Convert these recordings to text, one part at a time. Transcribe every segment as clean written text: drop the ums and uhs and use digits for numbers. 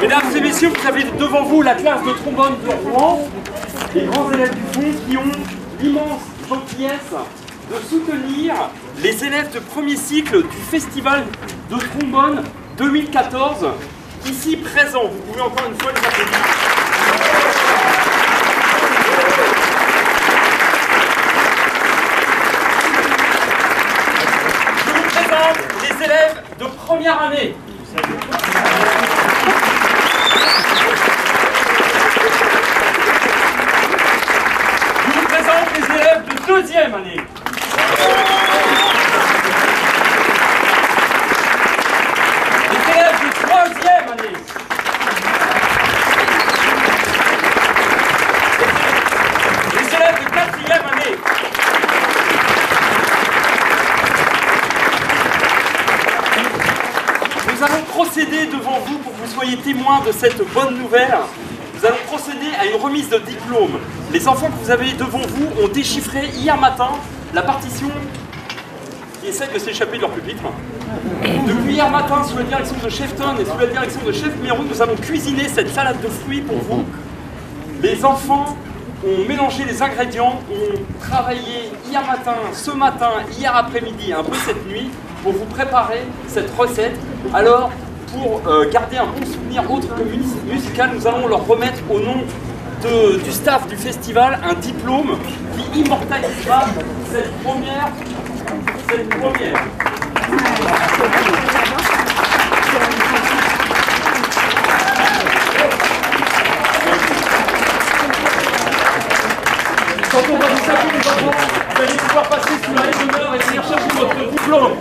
Mesdames et messieurs, vous avez devant vous la classe de trombone de Rouen, les grands élèves du fond qui ont l'immense gentillesse de soutenir les élèves de premier cycle du Festival de trombone 2014, ici présents. Vous pouvez encore une fois les applaudir. Je vous présente les élèves de première année. Je vous présente les élèves de deuxième année. Les élèves de troisième année. Les élèves de quatrième année. Nous allons procéder devant vous pour que vous soyez témoins de cette bonne nouvelle. Nous allons procéder à une remise de diplôme. Les enfants que vous avez devant vous ont déchiffré hier matin la partition qui essaie de s'échapper de leur pupitre. Depuis hier matin, sous la direction de Chef Ton et sous la direction de Chef Mérou, nous avons cuisiné cette salade de fruits pour vous. Les enfants ont mélangé les ingrédients, ont travaillé hier matin, ce matin, hier après-midi, un peu cette nuit, pour vous préparer cette recette. Alors, pour garder un bon souvenir autre que musical, nous allons leur remettre au nom du staff du festival un diplôme qui immortalisera cette première. Quand on va vous saluer les enfants, vous allez pouvoir passer sous la haie d'honneur et venir chercher votre diplôme.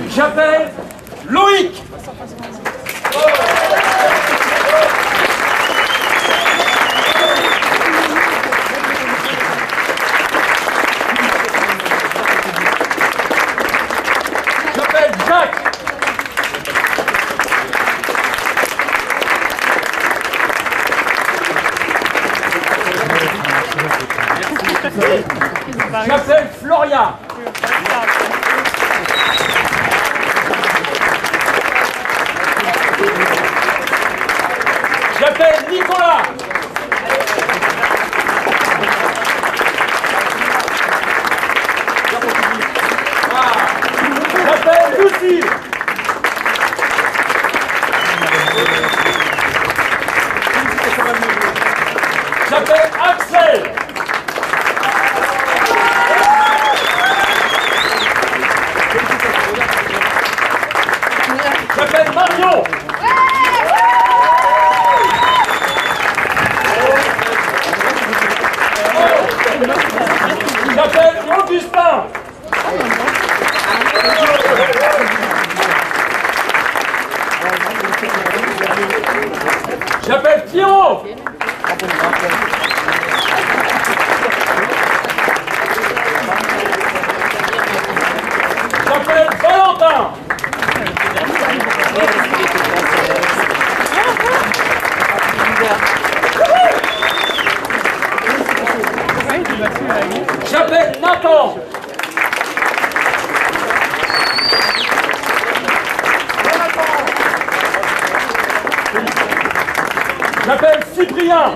J'appelle Loïc. J'appelle Jacques. J'appelle Floria. J'appelle Nicolas. J'appelle Lucie. J'appelle Axel. J'appelle Marion. J'appelle Augustin. J'appelle Pierrot. J'appelle Valentin. J'appelle Nathan. J'appelle Cyprien.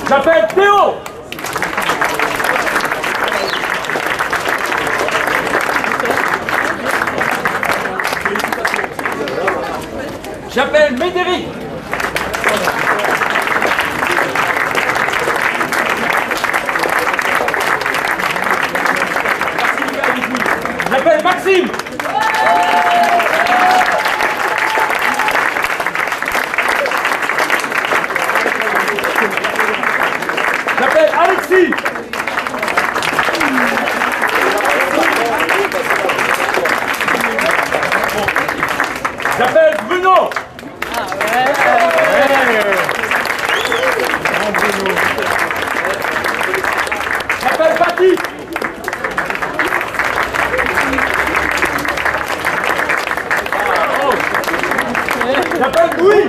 J'appelle Théo. J'appelle Médéric. J'appelle Maxime. J'appelle Alexis. J'appelle Bruno. J'appelle Paty. J'appelle Louis.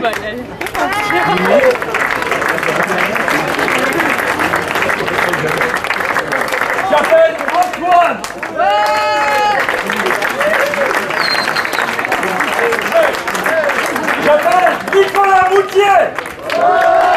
Nicolas Moutier.